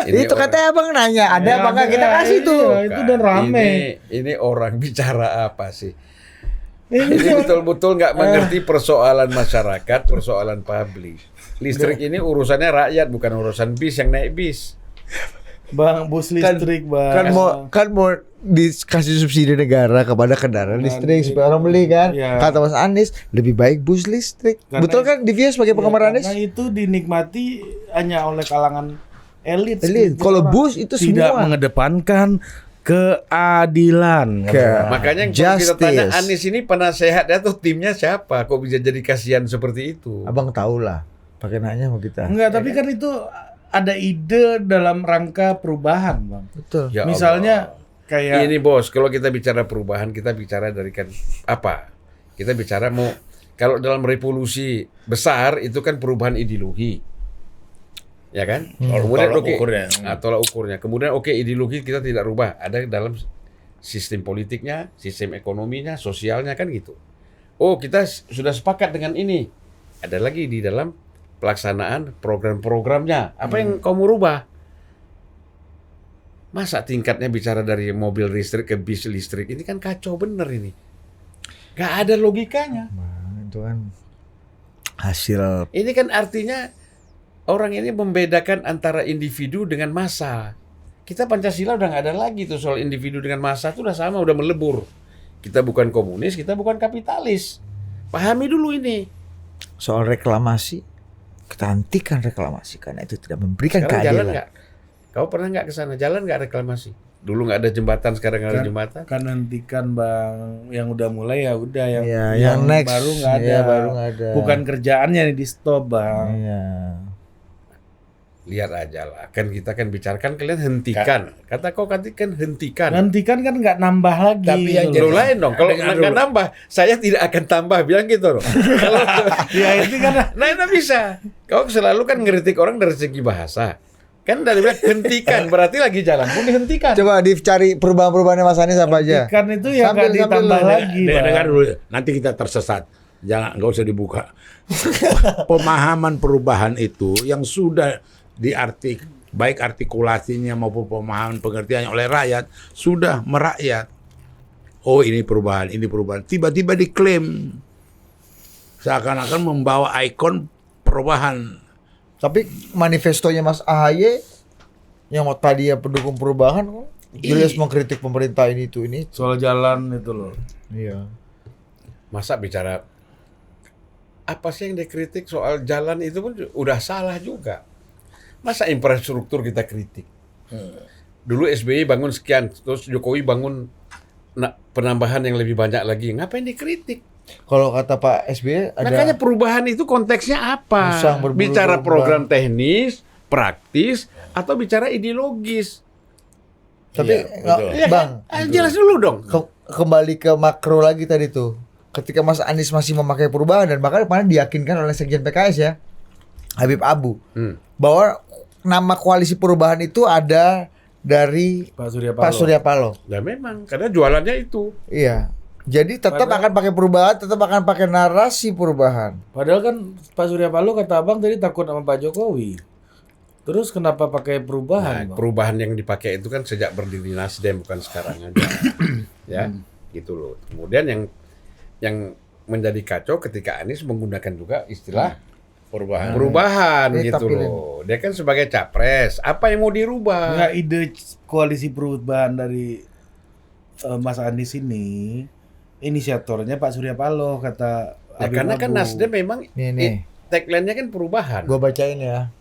Itu katanya abang nanya, ada apa nggak kita kasih tuh. Iya, itu dan rame. Ini orang bicara apa sih? Ini betul-betul nggak mengerti persoalan masyarakat, persoalan publik. Listrik ini urusannya rakyat, bukan urusan bis yang naik bis. Bang, bus listrik, Bang. Kan mau dikasih subsidi negara kepada kendaraan listrik supaya orang beli kan. Iya. Kata Mas Anies lebih baik bus listrik. Karena- Betul kan Divya sebagai penggemar Anies? Karena itu dinikmati hanya oleh kalangan elit. Elit. sedikit Kalau orang. bus itu Tidak semua. mengedepankan keadilan. Makanya yang kalau kita tanya Justice. Anies ini penasehatnya tuh timnya siapa? Kok bisa jadi kasihan seperti itu? Abang tahu lah. Pakai nanya sama kita. Enggak, tapi kan itu ada ide dalam rangka perubahan, Bang. Betul. Ya Misalnya kayak ini bos, kalau kita bicara perubahan, kita bicara dari kan apa? Kita bicara mau kalau dalam revolusi besar itu kan perubahan ideologi, ya kan? Kemudian Tolak oke, ukurnya. tolak ukurnya. Kemudian oke, ideologi kita tidak rubah, ada dalam sistem politiknya, sistem ekonominya, sosialnya kan gitu. Oh kita sudah sepakat dengan ini. Ada lagi di dalam pelaksanaan program-programnya. Apa yang kamu rubah? Masa tingkatnya bicara dari mobil listrik ke bis listrik ini kan kacau bener ini. Gak ada logikanya. Nah, itu kan hasil Ini kan artinya orang ini membedakan antara individu dengan massa. Kita Pancasila udah gak ada lagi tuh soal individu dengan massa, itu udah sama, udah melebur. Kita bukan komunis, kita bukan kapitalis. Pahami dulu ini. soal reklamasi. Kita hentikan reklamasi karena itu tidak memberikan Sekarang jalan keadilan. nggak? Kau pernah nggak ke sana? Jalan nggak reklamasi? Dulu nggak ada jembatan, sekarang nggak ada jembatan. kan hentikan, Bang. Yang udah mulai ya udah, yang Iya, yang next. baru nggak ada. Iya, baru nggak ada. Bukan kerjaannya nih di stop, Bang. Iya. Lihat aja lah, kan kita kan bicarakan kalian hentikan. Kata kau kan hentikan. Hentikan kan nggak nambah lagi. Tapi yang gitu Lo loh. lain dong, kalau Dengar nggak dulu. nambah, saya tidak akan tambah, bilang gitu loh. Kalau Ya itu kan nah itu bisa. Kau selalu kan ngeritik orang dari segi bahasa. Kan dari bilang hentikan, berarti lagi jalan pun dihentikan. Coba dicari perubahan-perubahannya Mas Anies apa aja. Hentikan itu ya Sambil- nggak ditambah sambil- lagi, Bang. Dengar dulu, nanti kita tersesat. Jangan, nggak usah dibuka. Pemahaman perubahan itu yang sudah baik artikulasinya maupun pemahaman pengertiannya oleh rakyat sudah merakyat. Oh ini perubahan, ini perubahan. Tiba-tiba diklaim seakan-akan membawa ikon perubahan. Tapi manifestonya Mas AHY yang tadi ya pendukung perubahan kok jelas mengkritik pemerintah ini itu ini. Soal jalan itu loh. Iya. Masa bicara apa sih yang dikritik soal jalan itu pun udah salah juga. Masa infrastruktur kita kritik? Dulu SBY bangun sekian, terus Jokowi bangun penambahan yang lebih banyak lagi. Ngapain dikritik? Kalau kata Pak SBY ada Makanya perubahan itu konteksnya apa? Usang berbulu Bicara domba. program teknis, praktis, atau bicara ideologis? Tapi betul. Bang, Jelas dulu dong. kembali ke makro lagi tadi tuh. Ketika Mas Anies masih memakai perubahan dan bahkan kemarin diyakinkan oleh Sekjen PKS ya, Habib Abu, bahwa nama koalisi perubahan itu ada dari Pak Surya Paloh. Pak Surya Paloh. Ya memang, karena jualannya itu. Iya. Jadi tetap akan pakai perubahan, tetap akan pakai narasi perubahan. Padahal kan Pak Surya Paloh kata Abang tadi takut sama Pak Jokowi. Terus kenapa pakai perubahan? Nah, Bang? perubahan yang dipakai itu kan sejak berdiri Nasdem, bukan sekarang aja. Ya, gitu loh. Kemudian yang menjadi kacau ketika Anies menggunakan juga istilah perubahan Ini gitu tapi loh. Dia kan sebagai capres, apa yang mau dirubah? Nggak, ide koalisi perubahan dari Mas Anies ini inisiatornya Pak Surya Paloh kata Ya, Habib karena kan Abu. Nasdem memang Nih. tagline-nya kan perubahan. Gua bacain ya.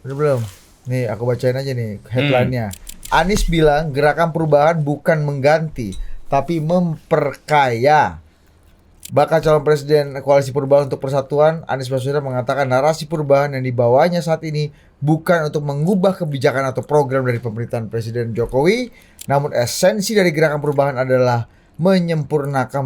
Udah belum? Nih, aku bacain aja nih headline-nya. Anies bilang gerakan perubahan bukan mengganti, tapi memperkaya. Bakal calon presiden koalisi perubahan untuk persatuan, Anies Baswedan mengatakan narasi perubahan yang dibawanya saat ini bukan untuk mengubah kebijakan atau program dari pemerintahan Presiden Jokowi, namun esensi dari gerakan perubahan adalah menyempurnakan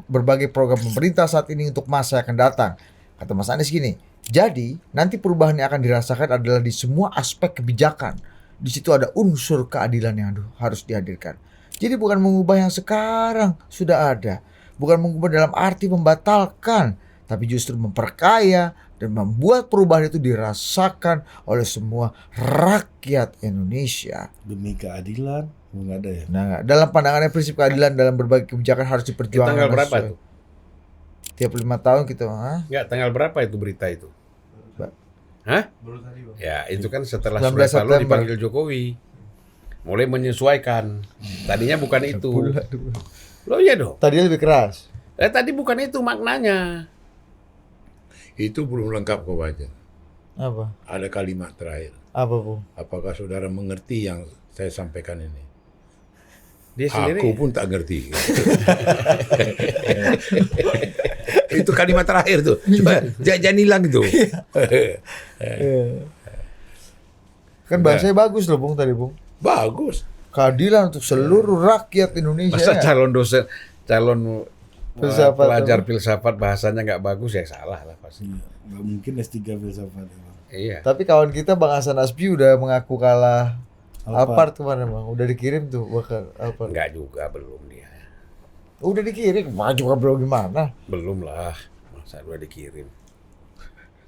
berbagai program pemerintah saat ini untuk masa yang akan datang. Kata Mas Anies gini, jadi nanti perubahan yang akan dirasakan adalah di semua aspek kebijakan. Di situ ada unsur keadilan yang harus dihadirkan. Jadi bukan mengubah yang sekarang sudah ada. Bukan mengubah dalam arti membatalkan, tapi justru memperkaya dan membuat perubahan itu dirasakan oleh semua rakyat Indonesia. Demi keadilan, nggak ada ya. Nah, dalam pandangannya prinsip keadilan dalam berbagai kebijakan harus diperjuangkan. Tanggal berapa tuh? Tiap 5 tahun gitu. Enggak, tanggal berapa itu berita itu? Hah? Ya, itu kan setelah 19 Surya Paloh September. dipanggil Jokowi. Mulai menyesuaikan. Tadinya bukan itu. Loh iya dong. Tadi lebih keras. Tadi bukan itu maknanya. Itu belum lengkap kau baca. Apa? Ada kalimat terakhir. Apa, Bu? Apakah saudara mengerti yang saya sampaikan ini? Dia sendiri. Aku pun tak ngerti. Itu kalimat terakhir tuh. Coba jangan hilang itu. Kan bahasanya bagus loh, Bung, tadi, Bung. Bagus. Keadilan untuk seluruh rakyat Indonesia. Masa ya? calon dosen, calon Filsafat pelajar apa? filsafat bahasanya nggak bagus ya salah lah pasti. Nggak mungkin S3 filsafat. Bang. Iya. Tapi kawan kita Bang Hasan Asbi udah mengaku kalah Alphard. Alphard kemarin, Bang. Udah dikirim tuh bakal Alphard. Enggak juga belum dia. Udah dikirim, maju juga belum gimana? Belum lah. Masa udah dikirim.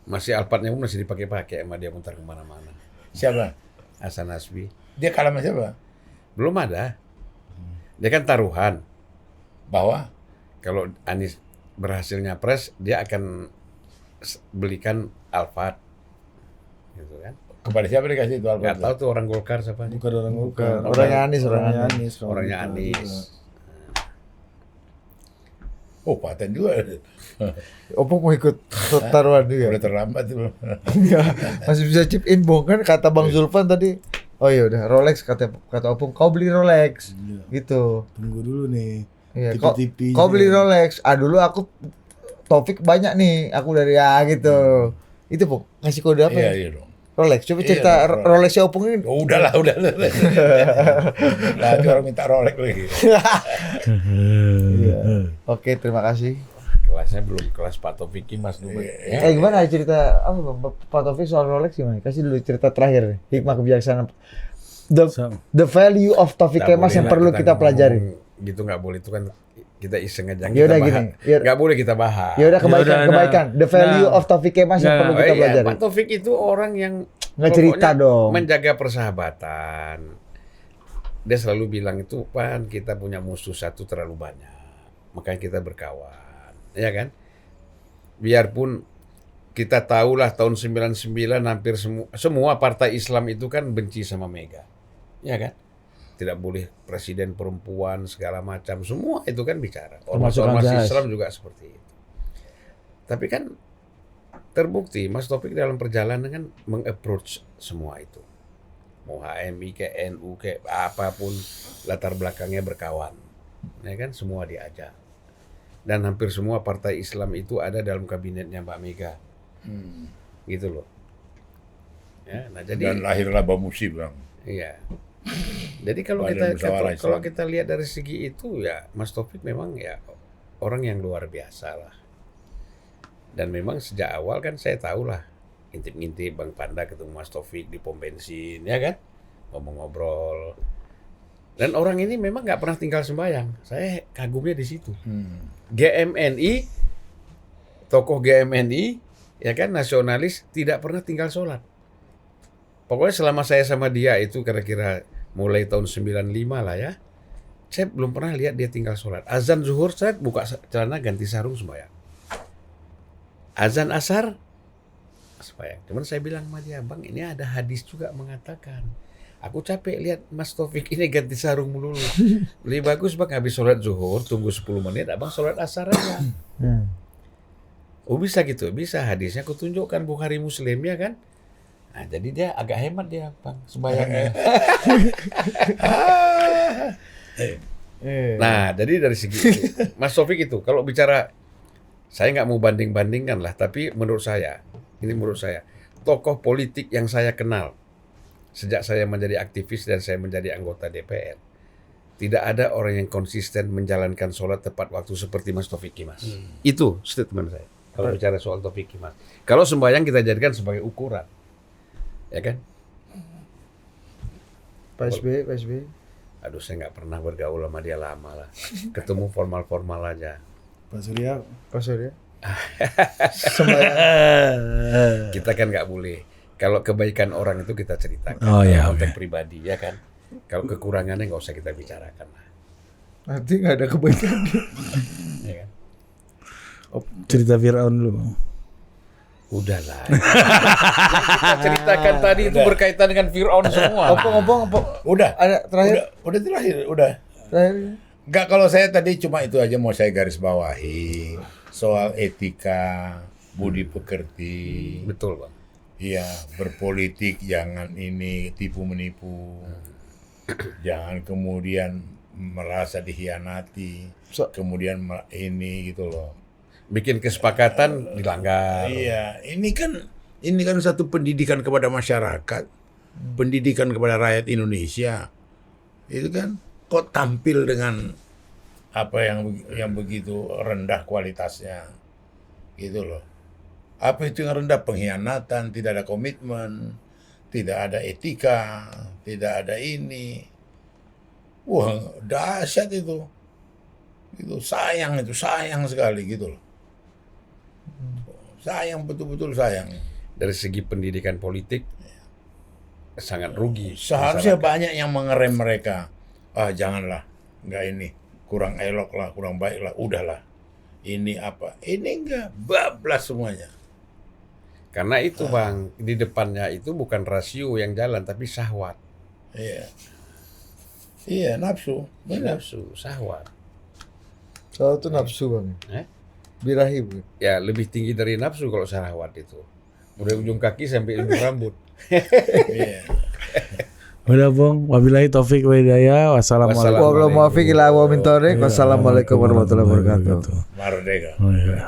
Masih Alphardnya pun masih dipakai-pakai sama dia mutar kemana-mana. Siapa? Hasan Asbi. Dia kalah sama siapa? Belum ada. Dia kan taruhan. Bahwa Kalau Anies berhasil nyapres, dia akan belikan Alphard. Gitu kan. kepada siapa dikasih itu Nggak Alphard? tahu tuh orang Golkar siapa. Bukan orang Golkar. Orangnya Anies, Orangnya orangnya Anies. kalau Orangnya gitu. Anies. Oh, paten juga. Opung mau ikut taruhan juga. Udah terlambat itu. Enggak, masih bisa chip in, Bung. Kan kata Bang Zulfan tadi. Oh iya udah Rolex kata Opung, kau beli Rolex. Gitu. Tunggu dulu nih. Iya, TV-TV kau beli juga. Rolex. Ah dulu aku Taufik banyak nih, aku dari gitu. Itu Bung, kasih kode apa Iya, ya? iya dong. Rolex. Coba Iya, cerita Rolex. Rolexnya Opung ini. Oh, udahlah. Nanti orang minta Rolex lagi. Iya. Oke, terima kasih. Kelasnya belum kelas Pak Taufiki Mas Dubes. Gimana cerita apa Bang? Pak Taufik soal Rolex gimana? Kasih dulu cerita terakhir nih. Hikmah kebijaksanaan. The value of Taufik Nggak Kemas boleh yang lah perlu kita ngomong pelajari. Gitu nggak boleh, itu kan kita iseng aja. Ya udah gini, ya- Nggak boleh kita bahas. Ya udah Ya udah, kebaikan. The value nah. of Taufik Kemas yang Nah. perlu Oh kita iya, pelajari. Pak Taufik itu orang yang Nggak cerita pokoknya dong. menjaga persahabatan. Dia selalu bilang itu, Pan, kita punya musuh satu terlalu banyak, makanya kita berkawan, ya kan? Biarpun kita tahulah tahun 99 hampir semua partai Islam itu kan benci sama Mega, ya kan? Tidak boleh presiden perempuan segala macam, semua itu kan bicara. Termasuk Ormas Anjas. Islam juga seperti itu. Tapi kan terbukti Mas Taufik dalam perjalanan kan meng-approach semua itu. Mau HMI ke NU ke apapun latar belakangnya berkawan. Ya kan semua diajak. Dan hampir semua partai Islam itu ada dalam kabinetnya Mbak Mega. Gitu loh. Ya, nah jadi Dan lahirlah Bamusi, Bang. Iya. Jadi kalau Badan kita Musyawarah kalau Islam. kita lihat dari segi itu ya Mas Taufik memang ya orang yang luar biasa lah. Dan memang sejak awal kan saya tahu lah ngintip-ngintip Bang Panda ketemu Mas Taufik di pom bensin ya kan, ngomong-ngobrol. Dan orang ini memang nggak pernah tinggal sembahyang. Saya kagumnya di situ. GMNI, tokoh GMNI, ya kan nasionalis tidak pernah tinggal sholat. Pokoknya selama saya sama dia itu kira-kira mulai tahun 95 lah ya. Saya belum pernah lihat dia tinggal sholat. Azan zuhur saya buka celana ganti sarung sembahyang. Azan asar sembahyang. Cuman saya bilang sama dia, Bang ini ada hadis juga mengatakan. Aku capek lihat Mas Taufik ini ganti sarung melulu. Lebih bagus Bang habis sholat zuhur tunggu 10 menit Abang sholat asar aja. Oh bisa gitu, bisa hadisnya aku tunjukkan Bukhari Muslim ya kan. Nah, jadi dia agak hemat dia Bang sembahyangnya. Nah, jadi dari segi itu, Mas Taufik itu kalau bicara saya nggak mau banding-bandingkan lah, tapi menurut saya, ini menurut saya, tokoh politik yang saya kenal sejak saya menjadi aktivis dan saya menjadi anggota DPR, tidak ada orang yang konsisten menjalankan sholat tepat waktu seperti Mas Taufik Kimas. Itu statement saya. Kalau bicara soal Taufik Kimas, kalau sembahyang kita jadikan sebagai ukuran, ya kan? Pak SBY. Aduh, saya nggak pernah bergaul sama dia lama lah. Ketemu formal-formal aja. Pak Surya. Sembahyang. Kita kan nggak boleh. Kalau kebaikan orang itu kita ceritakan. Oh, iya, konteks oke. pribadi ya kan. Kalau kekurangannya nggak usah kita bicarakan lah. Nanti nggak ada kebaikan. Ya kan? Cerita Fir'aun dulu. Udahlah. Yang kita ceritakan tadi itu berkaitan dengan Fir'aun semua. Opong. Udah. Ada terakhir. Udah terakhir, udah. Terakhir. Enggak, kalau saya tadi cuma itu aja mau saya garis bawahi soal etika, budi pekerti. Betul Bang. Iya, berpolitik jangan ini tipu menipu. Jangan kemudian merasa dikhianati. Kemudian ini gitu loh. Bikin kesepakatan dilanggar. Iya, ini kan satu pendidikan kepada masyarakat, pendidikan kepada rakyat Indonesia. Itu kan kok tampil dengan apa yang begitu rendah kualitasnya, gitu loh. Apa itu yang rendah? Pengkhianatan, tidak ada komitmen, tidak ada etika, tidak ada ini. Wah, dahsyat itu. Itu sayang sekali gitu loh. Sayang, betul-betul sayang. Dari segi pendidikan politik sangat rugi. Seharusnya masyarakat. banyak yang mengerem mereka. Ah, janganlah, nggak ini, kurang elok lah, kurang baik lah, udahlah. Ini apa? Ini enggak, bablas semuanya. Karena itu Bang, di depannya itu bukan rasio yang jalan tapi syahwat. Iya. Iya, nafsu. Benar. Nafsu, syahwat. Soal itu nafsu Bang. Birahi bukan? Ya lebih tinggi dari nafsu kalau syahwat itu. Dari ujung kaki sampai ujung rambut. Iya. Udah Bung, wabillahi taufik wa hidayah. Wassalamualaikum. Wassalamualaikum warahmatullahi wabarakatuh. Wassalamualaikum warahmatullahi wabarakatuh. Merdeka. Oh, iya.